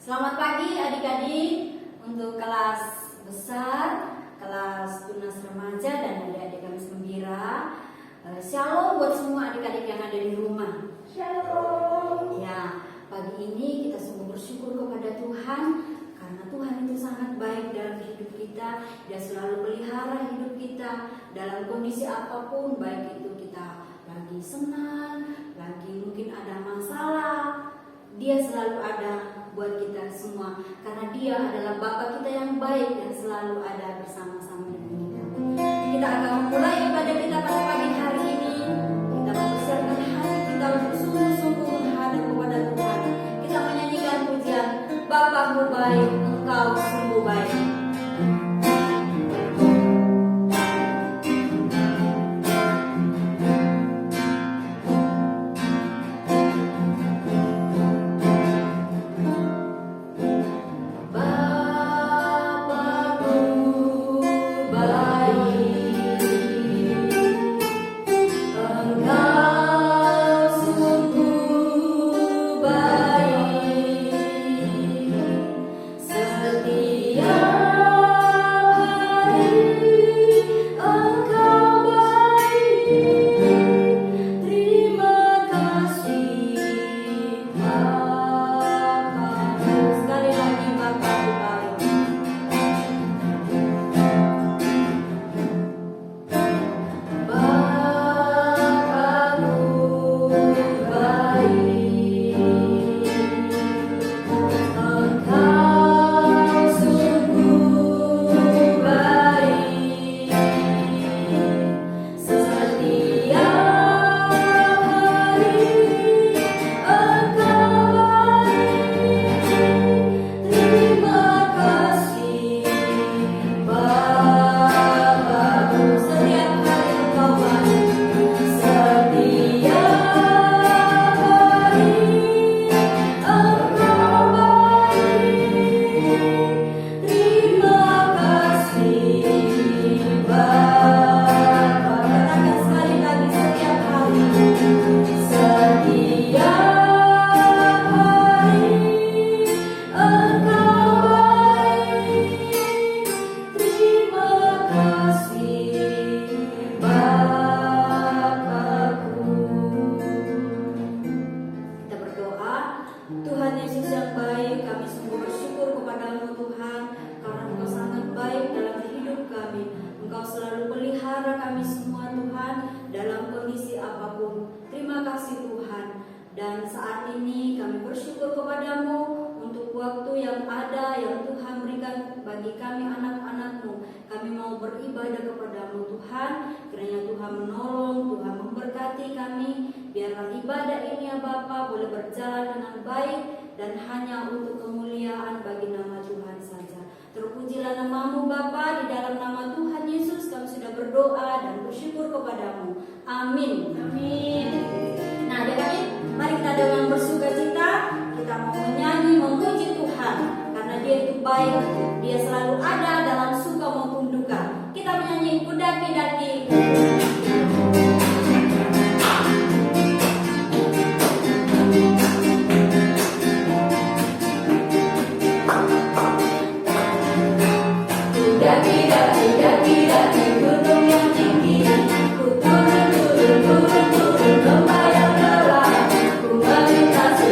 Selamat pagi adik-adik untuk kelas besar, kelas tunas remaja dan adik-adik kami gembira. Shalom buat semua adik-adik yang ada di rumah. Shalom. Ya, pagi ini kita sungguh bersyukur kepada Tuhan karena Tuhan itu sangat baik dalam hidup kita. Dia selalu pelihara hidup kita dalam kondisi apapun, baik itu kita lagi senang, lagi mungkin ada masalah. Dia selalu ada buat kita semua karena Dia adalah Bapa kita yang baik yang selalu ada bersama-sama dengan kita. Kita akan memulai ibadah kita pada pagi hari ini. Kita mempersiapkan hati kita untuk sungguh-sungguh menghadap kepada Tuhan. Kita menyanyikan pujian Bapa-Ku baik, Engkau sungguh baik. Dan saat ini kami bersyukur kepadamu untuk waktu yang ada yang Tuhan berikan bagi kami anak-anak-Mu. Kami mau beribadah kepadamu Tuhan, kiranya Tuhan menolong, Tuhan memberkati kami. Biarlah ibadah ini ya Bapa boleh berjalan dengan baik dan hanya untuk kemuliaan bagi nama Tuhan saja. Terpujilah namamu Bapa, di dalam nama Tuhan Yesus kami sudah berdoa dan bersyukur kepadamu. Amin. Amin. Nah, adik-adik, mari kita dengan bersukacita kita mau menyanyi memuji Tuhan karena Dia itu baik, Dia selalu ada dalam suka maupun duka. Kita menyanyi Kudaki-daki. Kudaki-daki gunung yang tinggi, ku turun lembah yang gelap, ku melintasi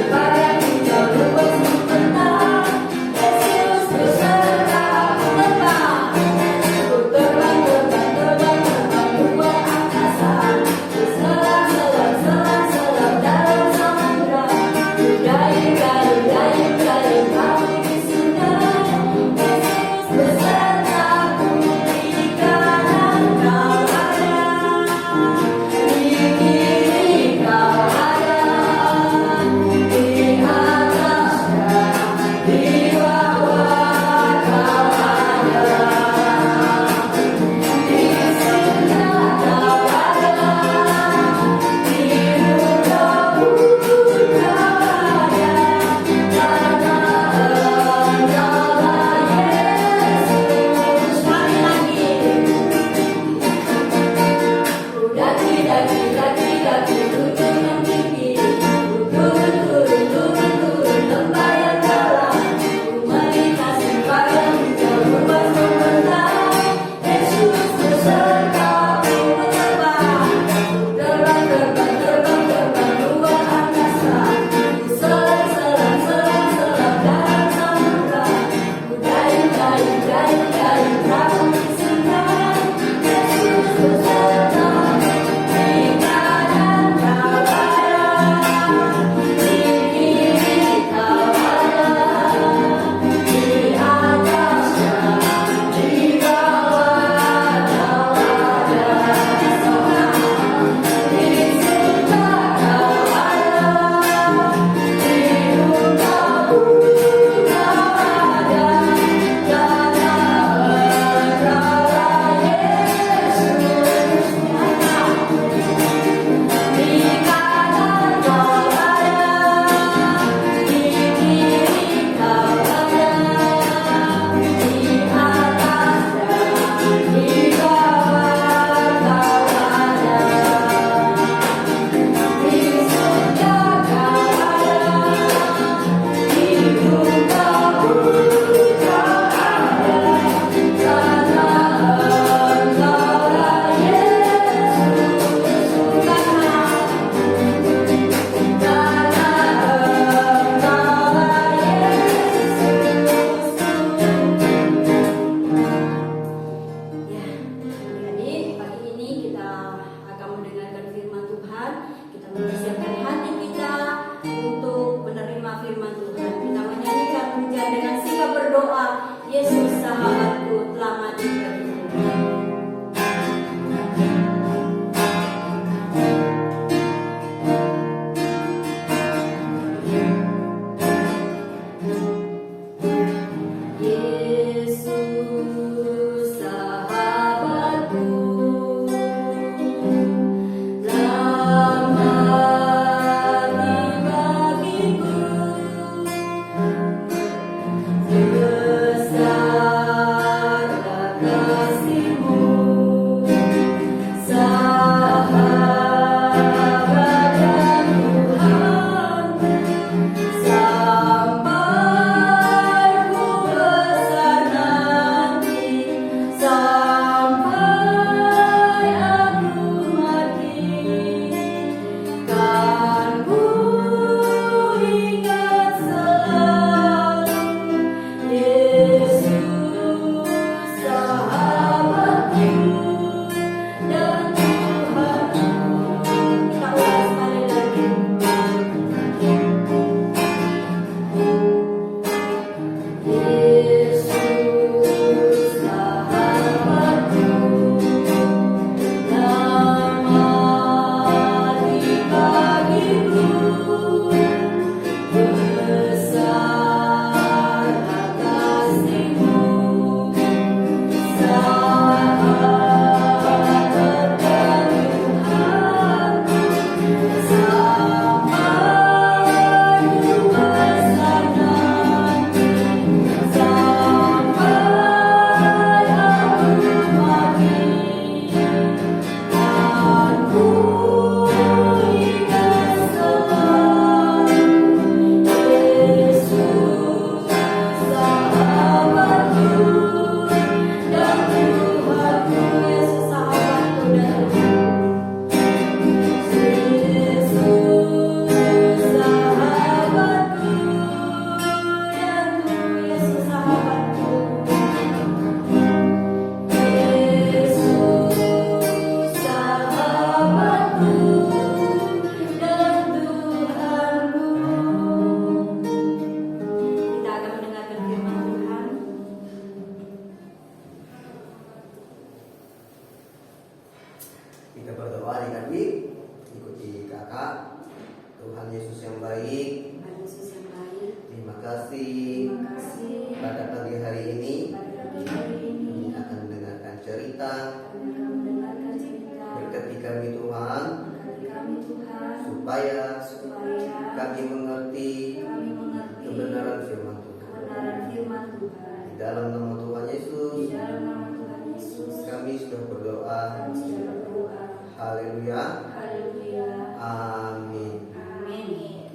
Haleluya. Haleluya. Amin. Amin.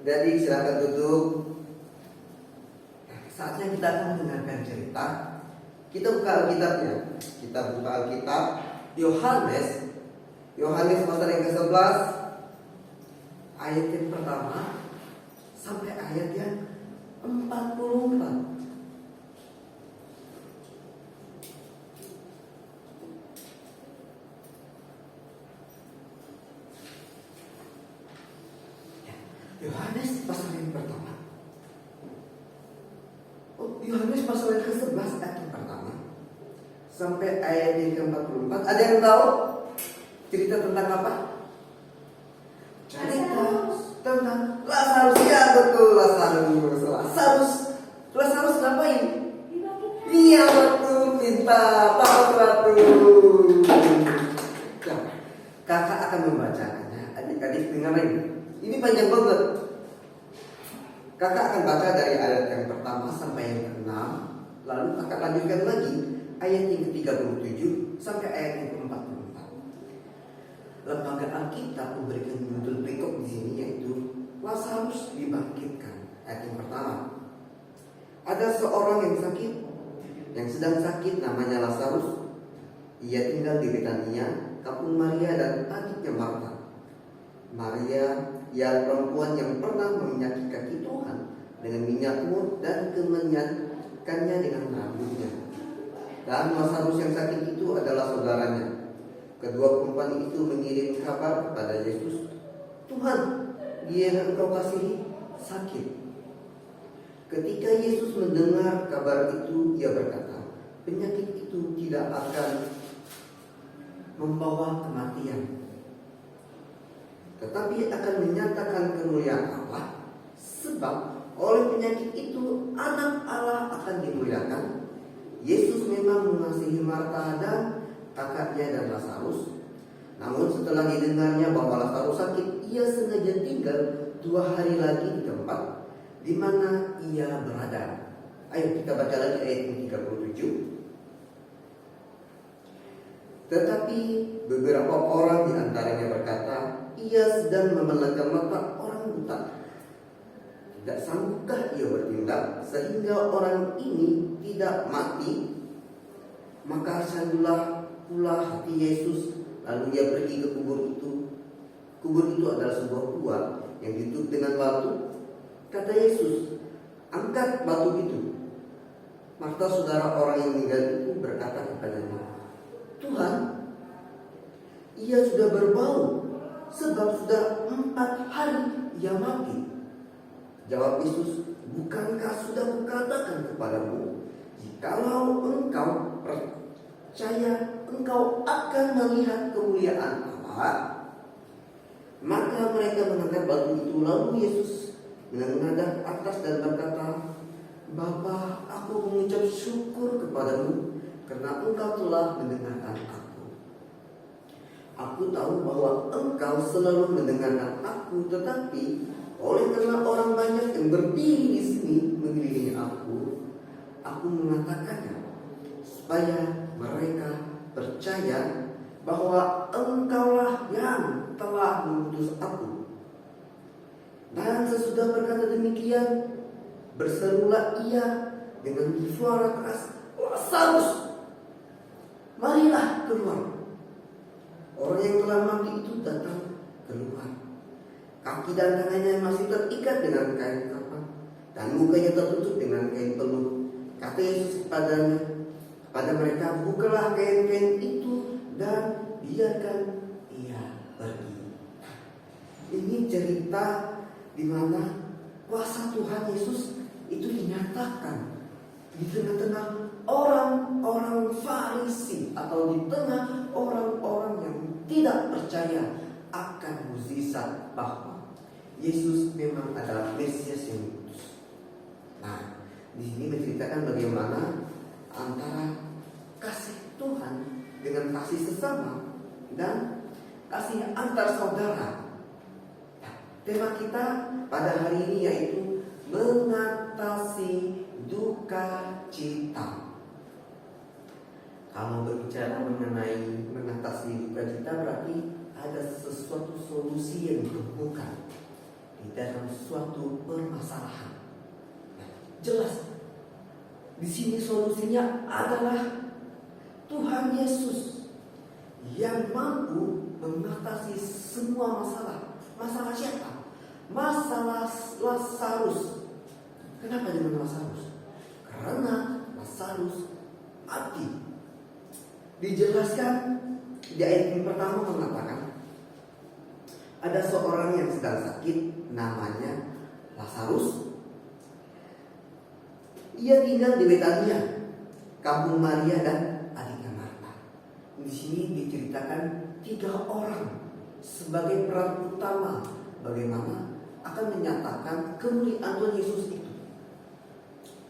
Jadi silakan duduk. Saatnya kita akan mendengarkan cerita. Kita buka Alkitabnya. Kita buka Alkitab Yohanes pasal yang ke-11 ayat yang pertama sampai ayat yang 44. Yohanes pasal yang pertama. Yohanes pasal yang ke-11 ayat yang pertama sampai ayat yang ke-44. Ada yang tahu cerita tentang apa? Cerita tentang Lazarus. Ya betul, Lazarus ngapain? Iya betul, minta tahu ratu. Nah, kakak akan membacakannya. Adik-adik dengarin. Ini panjang banget. Kakak akan baca dari ayat yang pertama sampai yang ke-6. Lalu kakak lanjutkan lagi ayat yang ke-37 sampai ayat yang ke-44. Lembaga Alkitab memberikan judul berikut di sini, yaitu Lazarus dibangkitkan. Ayat yang pertama. Ada seorang yang sakit, yang sedang sakit, namanya Lazarus. Ia tinggal di Betania, kampung Maria dan adiknya Marta. Maria, ia perempuan yang pernah meminyakan kaki Tuhan dengan minyak mur dan kemenyatkannya dengan rambutnya. Dan Lazarus yang sakit itu adalah saudaranya. Kedua perempuan itu mengirim kabar kepada Yesus, "Tuhan, dia yang engkau kasihi sakit." Ketika Yesus mendengar kabar itu, ia berkata, "Penyakit itu tidak akan membawa kematian, tetapi akan menyatakan kemuliaan Allah, sebab oleh penyakit itu anak Allah akan dimuliakan." Yesus memang mengasihi Marta dan kakaknya dan Lazarus. Namun setelah didengarnya bahwa Lazarus sakit, ia sengaja tinggal 2 hari lagi di tempat di mana ia berada. Ayo kita baca lagi ayat 37. Tetapi beberapa orang di antaranya berkata, "Ia sedang membelengkan mata orang buta. Tidak sanggupkah ia bertindak sehingga orang ini tidak mati?" Maka sangguplah pula hati Yesus. Lalu ia pergi ke kubur itu. Kubur itu adalah sebuah gua yang ditutup dengan batu. Kata Yesus, "Angkat batu itu." Marta, saudara orang yang meninggal itu, berkata kepadanya, "Tuhan, ia sudah berbau, sebab sudah 4 hari ia mati." Jawab Yesus, "Bukankah sudah kukatakan kepadamu, jikalau engkau percaya, engkau akan melihat kemuliaan Allah?" Maka mereka mengangkat batu itu. Lalu Yesus menghadap atas dan berkata, "Bapa, aku mengucap syukur kepadamu karena engkau telah mendengarkan aku. Aku tahu bahwa engkau selalu mendengarkan aku, tetapi oleh karena orang banyak yang berdiri di sini mengelilingi aku mengatakannya, supaya mereka percaya bahwa engkaulah yang telah mengutus aku." Dan sesudah berkata demikian, berserulah ia dengan suara keras, "Lazarus, marilah keluar." Orang yang telah mati itu datang keluar. Kaki dan tangannya masih terikat dengan kain kapan, dan mukanya tertutup dengan kain peluh. Kata Yesus kepada mereka, "Bukalah kain-kain itu dan biarkan ia pergi." Ini cerita di mana kuasa Tuhan Yesus itu dinyatakan di tengah-tengah orang-orang Farisi, atau di tengah orang-orang yang tidak percaya akan mukjizat bahwa Yesus memang adalah Mesias yang diutus. Nah, di sini menceritakan bagaimana antara kasih Tuhan dengan kasih sesama dan kasih antar saudara. Nah, tema kita pada hari ini yaitu mengatasi duka cita. Kalau berbicara mengenai mengatasi duka cita, berarti solusi yang ditemukan di dalam suatu permasalahan. Nah, jelas di sini solusinya adalah Tuhan Yesus yang mampu mengatasi semua masalah. Masalah siapa? Masalah Lazarus. Kenapa dengan Lazarus? Karena Lazarus mati. Dijelaskan di ayat yang pertama mengatakan ada seorang yang sedang sakit, namanya Lazarus. Ia tinggal di Betania, kampung Maria dan adiknya Marta. Di sini diceritakan 3 orang sebagai peran utama bagaimana akan menyatakan kemuliaan Tuhan Yesus itu.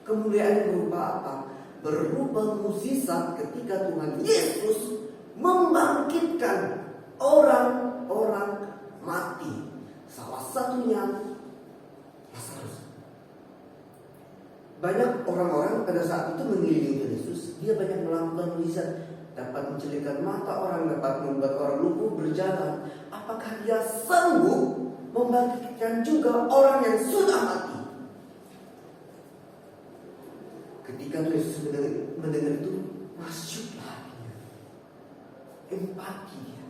Kemuliaan berupa apa? Berupa mukjizat ketika Tuhan Yesus membangkitkan orang-orang mati. Salah satunya Lazarus. Banyak orang-orang pada saat itu mengelilingi Tuhan Yesus. Dia banyak melakukan mukjizat, dapat mencelingkan mata orang, dapat membuat orang lumpuh berjalan. Apakah dia sanggup membangkitkan juga orang yang sudah mati? Ketika Tuhan Yesus mendengar itu, masuklah dia, empati dia.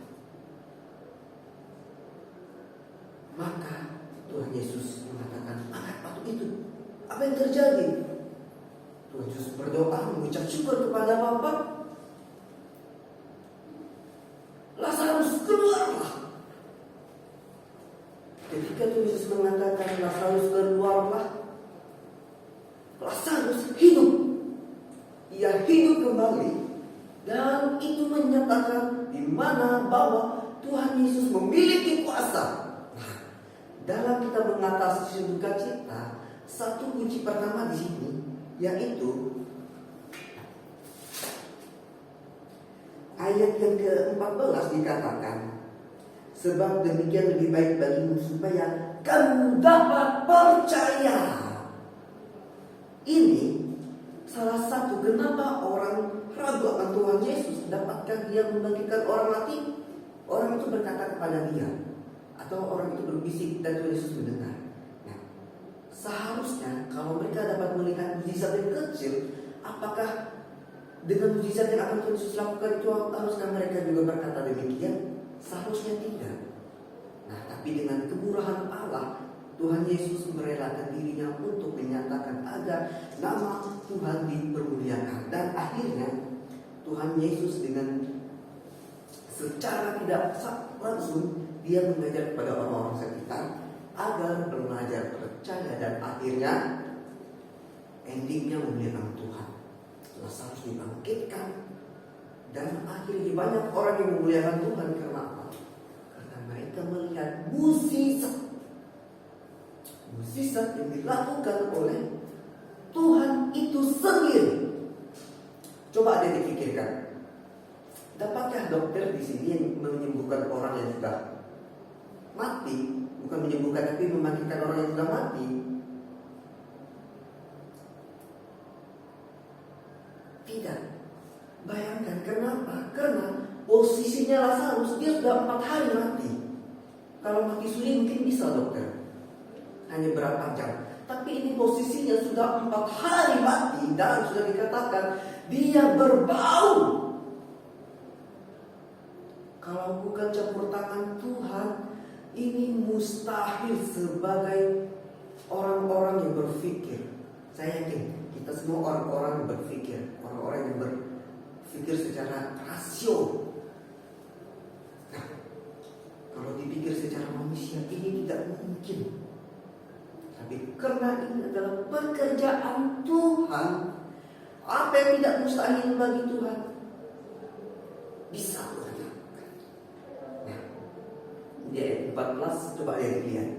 Maka Tuhan Yesus mengatakan, angkat batu itu. Apa yang terjadi? Tuhan Yesus berdoa, mengucap syukur kepada Bapa. Lazarus, keluarlah. Ketika Tuhan Yesus mengatakan Lazarus keluarlah, Lazarus hidup. Ia hidup kembali. Dan itu menyatakan di mana bahwa Tuhan Yesus memiliki kuasa. Nah, dalam kita mengatasi duka cita, satu kunci pertama di sini yaitu ayat yang ke-14 dikatakan, sebab demikian lebih baik bagimu supaya kamu dapat percaya. Ini salah satu kenapa orang ragu akan Tuhan Yesus. Dapatkah dia membangkitkan orang mati? Orang itu berkata kepada dia, atau orang itu berbisik dan Tuhan Yesus mendengar. Nah, seharusnya kalau mereka dapat melihat mukjizat yang kecil, apakah dengan mukjizat yang akan Tuhan Yesus lakukan itu haruskah mereka juga berkata demikian? Seharusnya tidak. Nah, tapi dengan kemurahan Allah, Tuhan Yesus merelakan dirinya untuk menyatakan agar nama Tuhan dipermuliakan. Dan akhirnya Tuhan Yesus dengan secara tidak langsung dia mengajar kepada orang-orang sekitar agar belajar percaya, dan akhirnya endingnya memuliakan Tuhan. Lazarus dibangkitkan, dan akhirnya banyak orang yang memuliakan Tuhan. Karena apa? Karena mereka melihat mukjizat yang dilakukan oleh Tuhan itu sendiri. Coba ada dipikirkan, dapatkah dokter di sini yang menyembuhkan orang yang sudah mati, bukan menyembuhkan tapi membangkitkan orang yang sudah mati? Tidak. Bayangkan kenapa? Karena posisinya Lazarus dia sudah 4 hari mati. Kalau mati suri mungkin bisa dokter, hanya berapa jam. Tapi ini posisinya sudah 4 hari mati, dan sudah dikatakan dia berbau. Kalau bukan campur tangan Tuhan, ini mustahil sebagai orang-orang yang berpikir. Saya yakin kita semua orang-orang yang berpikir, orang-orang yang berpikir secara rasio. Nah, kalau dipikir secara manusia ini tidak mungkin. Tapi karena ini adalah pekerjaan Tuhan, apa yang tidak mustahil bagi Tuhan bisa Tuhan lakukan. Nah, di ayat 14 coba lihat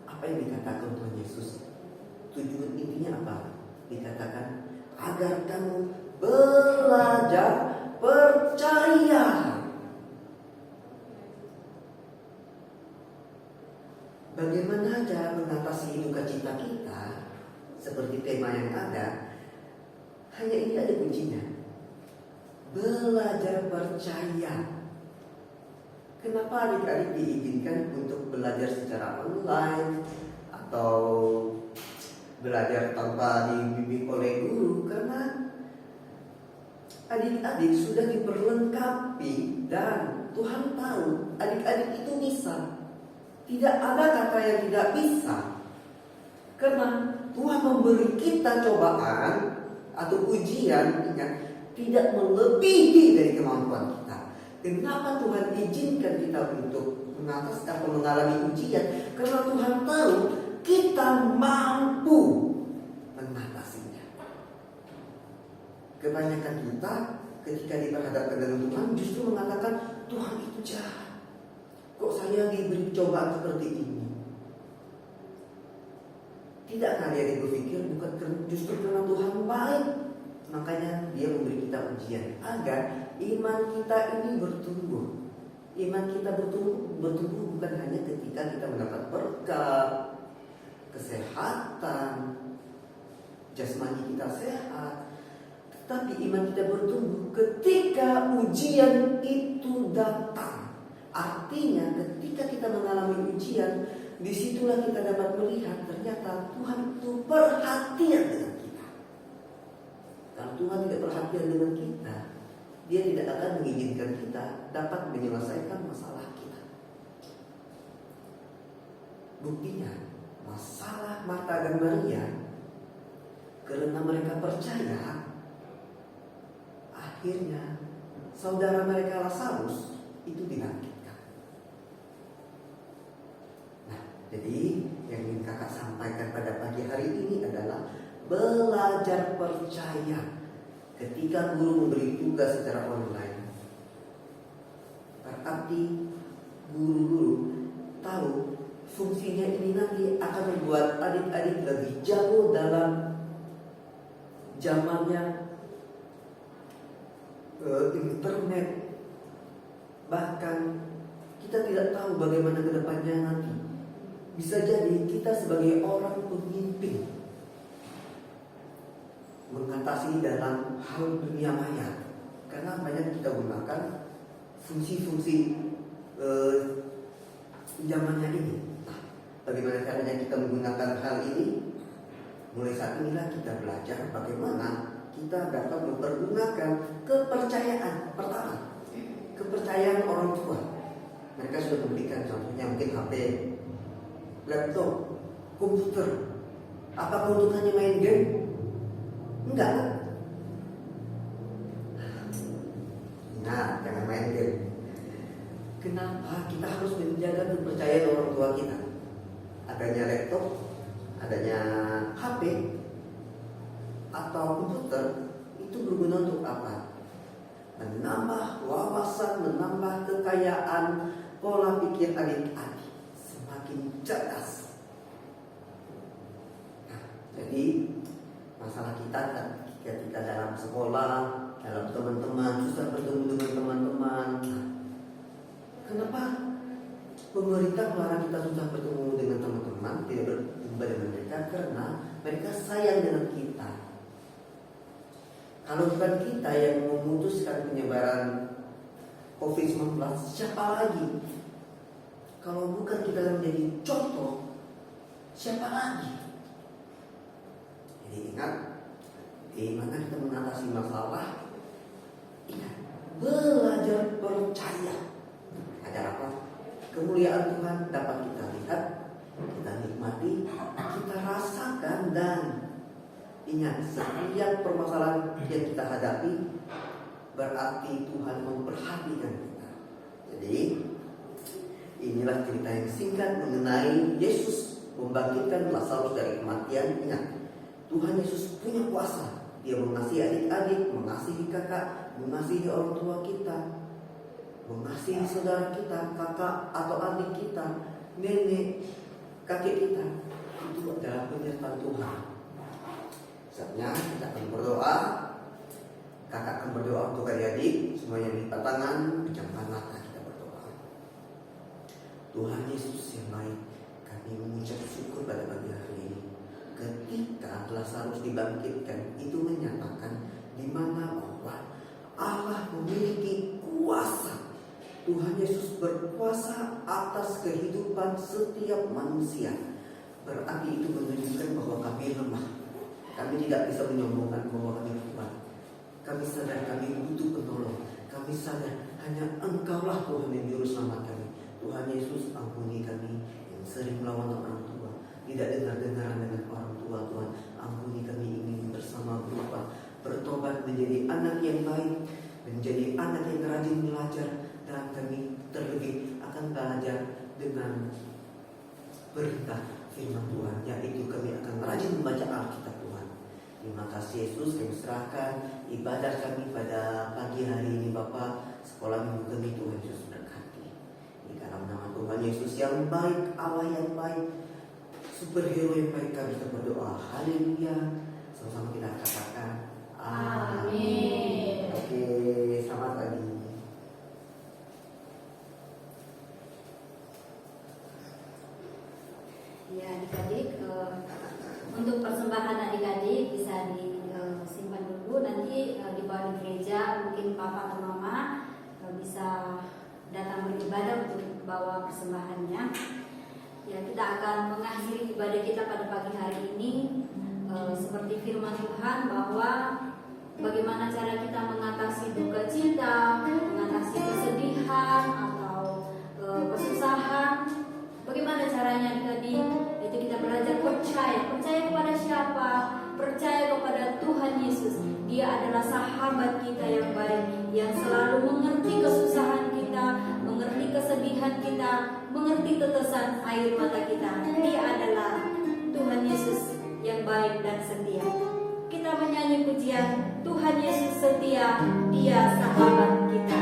apa yang dikatakan Tuhan Yesus. Tujuan intinya apa? Dikatakan agar kamu belajar percaya. Bagaimana cara mengatasi duka cita kita? Seperti tema yang ada, hanya ini ada kuncinya. Belajar percaya. Kenapa adik-adik diizinkan untuk belajar secara online atau belajar tanpa dibimbing oleh guru? Karena adik-adik sudah diperlengkapi dan Tuhan tahu adik-adik itu bisa. Tidak ada kata yang tidak bisa. Karena Tuhan memberi kita cobaan atau ujian, ingat, tidak melebihi dari kemampuan kita. Kenapa Tuhan izinkan kita untuk mengalami ujian? Karena Tuhan tahu kita mampu mengatasinya. Kebanyakan kita ketika diperhadapkan dengan Tuhan justru mengatakan, Tuhan itu jahat. Kok saya diberi cobaan seperti ini? Tidak kalian berpikir bukan justru karena Tuhan baik, makanya Dia memberi kita ujian agar iman kita ini bertumbuh. Iman kita bertumbuh bukan hanya ketika kita mendapat berkat, kesehatan, jasmani kita sehat, tetapi iman kita bertumbuh ketika ujian itu datang. Artinya ketika kita mengalami ujian, disitulah kita dapat melihat ternyata Tuhan itu perhatian dengan kita. Kalau Tuhan tidak perhatian dengan kita, Dia tidak akan mengizinkan kita dapat menyelesaikan masalah kita. Buktinya, masalah Marta dan Maria, karena mereka percaya, akhirnya saudara mereka Lazarus itu dibangkitkan. Jadi yang ingin kakak sampaikan pada pagi hari ini adalah belajar percaya ketika guru memberi tugas secara online. Berarti guru-guru tahu fungsinya ini nanti akan membuat adik-adik lebih jauh dalam zamannya internet. Bahkan kita tidak tahu bagaimana ke depannya nanti. Bisa jadi kita sebagai orang pemimpin mengatasi dalam hal dunia maya, karena banyak kita gunakan fungsi-fungsi zamannya ini. Nah, bagaimana caranya kita menggunakan hal ini? Mulai saat inilah kita belajar bagaimana kita dapat mempergunakan kepercayaan. Pertama, kepercayaan orang tua. Mereka sudah memberikan contohnya mungkin HP, laptop, komputer. Apa keuntungannya main game? Enggak kan? Nah, jangan main game. Kenapa kita harus menjaga kepercayaan orang tua kita? Adanya laptop, adanya HP atau komputer itu berguna untuk apa? Menambah wawasan, menambah kekayaan pola pikir adik-adik, semakin cerdas. Nah, jadi masalah kita kan ketika dalam sekolah, dalam teman-teman, susah bertemu dengan teman-teman. Nah, kenapa pemerintah melarang kita susah bertemu dengan teman-teman, tidak berjumpa dengan mereka? Karena mereka sayang dengan kita. Kalau bukan kita yang memutuskan penyebaran COVID-19, siapa lagi? Kalau bukan kita yang menjadi contoh, siapa lagi? Jadi ingat, di mana kita mengatasi masalah, ingat, belajar percaya. Agar apa? Kemuliaan Tuhan dapat kita lihat, kita nikmati, kita rasakan, dan ingat, setiap permasalahan yang kita hadapi berarti Tuhan memperhatikan kita. Jadi inilah cerita yang singkat mengenai Yesus membangkitkan Lazarus dari kematian. Ingat, Tuhan Yesus punya kuasa. Dia mengasihi adik-adik, mengasihi kakak, mengasihi orang tua kita, mengasihi saudara kita, kakak atau adik kita, nenek, kakek kita. Itu adalah penyertaan Tuhan. Saatnya kita akan berdoa. Kakak akan berdoa untuk adik-adik. Semuanya lipat tangan, pejamkan mata, kita berdoa. Tuhan Yesus yang baik, kami mengucap syukur pada pagi hari ini. Ketika Lazarus dibangkitkan, itu menyatakan di mana bahwa Allah memiliki kuasa Tuhan Yesus berkuasa atas kehidupan setiap manusia. Berarti itu menunjukkan bahwa kami lemah. Kami tidak bisa menyombongkan bahwa kami kuat. Kami sadar kami butuh penolong. Kami sadar hanya Engkaulah Tuhan yang juru selamat kami. Tuhan Yesus, ampuni kami yang sering melawan orang tua, tidak dengar-dengaran dengan orang tua. Tuhan, ampuni kami, ingin bersama berubah, bertobat menjadi anak yang baik, menjadi anak yang rajin belajar, dan kami terlebih akan belajar dengan berita firman Tuhan, yaitu kami akan rajin membaca Alkitab Tuhan. Terima kasih Yesus, kami serahkan ibadah kami pada pagi hari ini Bapa. Sekolah minggu kami Tuhan Yesus berkati. Di dalam nama Tuhan Yesus yang baik, Allah yang baik, superhero yang baik, kami berdoa. Haleluya. Sama-sama kita katakan Amin. Oke, selamat pagi. Ya adik-adik, untuk persembahan adik-adik bisa disimpan dulu, nanti dibawa di gereja, mungkin papa atau mama bisa datang beribadah untuk bawa persembahannya. Ya, kita akan mengakhiri ibadah kita pada pagi hari ini seperti firman Tuhan, bahwa bagaimana cara kita mengatasi duka cita, mengatasi kesedihan atau kesusahan. Bagaimana caranya tadi? Itu kita belajar percaya kepada siapa? Percaya kepada Tuhan Yesus. Dia adalah sahabat kita yang baik, yang selalu mengerti kesusahan kita, mengerti kesedihan kita, mengerti tetesan air mata kita. Dia adalah Tuhan Yesus yang baik dan setia. Kita menyanyi pujian Tuhan Yesus setia, Dia sahabat kita.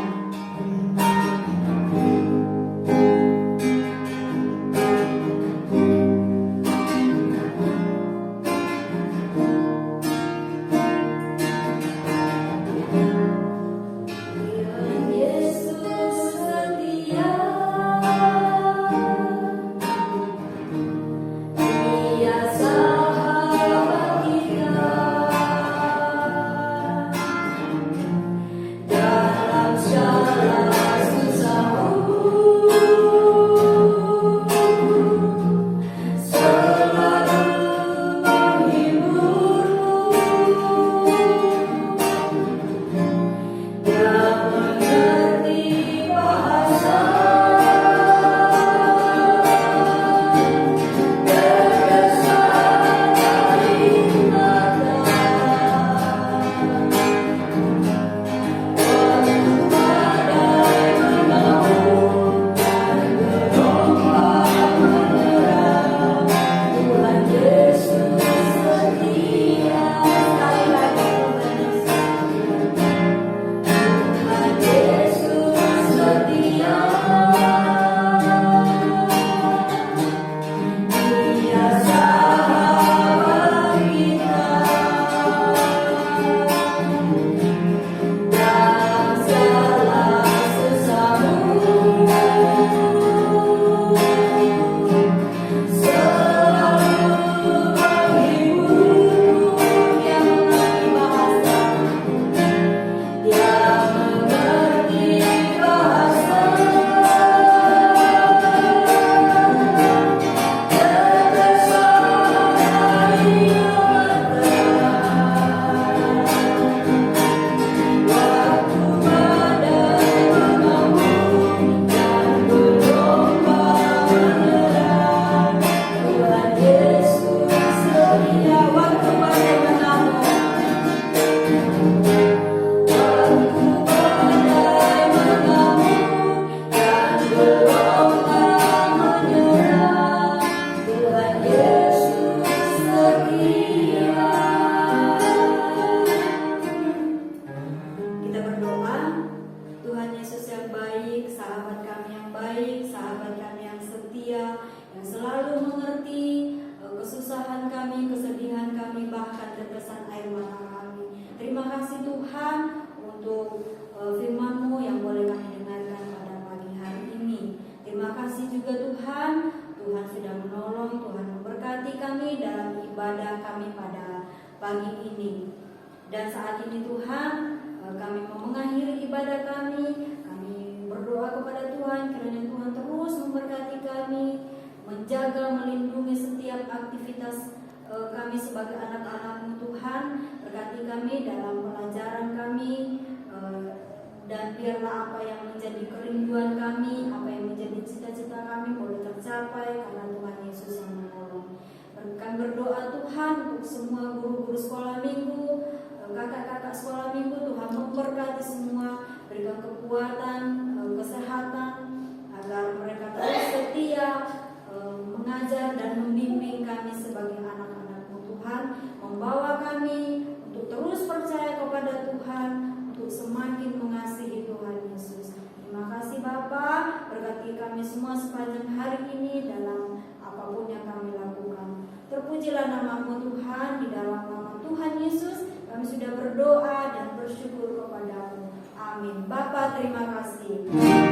berdoa kepada Tuhan kiranya Tuhan terus memberkati kami, menjaga, melindungi setiap aktivitas kami sebagai anak-anak-Mu Tuhan. Berkati kami dalam pelajaran kami, dan biarlah apa yang menjadi kerinduan kami, apa yang menjadi cita-cita kami boleh tercapai karena Tuhan Yesus yang menolong. Kami berdoa Tuhan untuk semua guru-guru sekolah minggu, kakak-kakak sekolah minggu, Tuhan memberkati semua, berikan kekuatan, kesehatan, agar mereka terus setia mengajar dan membimbing kami sebagai anak-anak-Mu Tuhan, membawa kami untuk terus percaya kepada Tuhan, untuk semakin mengasihi Tuhan Yesus. Terima kasih Bapa, berkati kami semua sepanjang hari ini dalam apapun yang kami lakukan. Terpujilah nama-Mu Tuhan, di dalam nama Tuhan Yesus kami sudah berdoa dan bersyukur kepada-Mu. Amin. Bapa, terima kasih.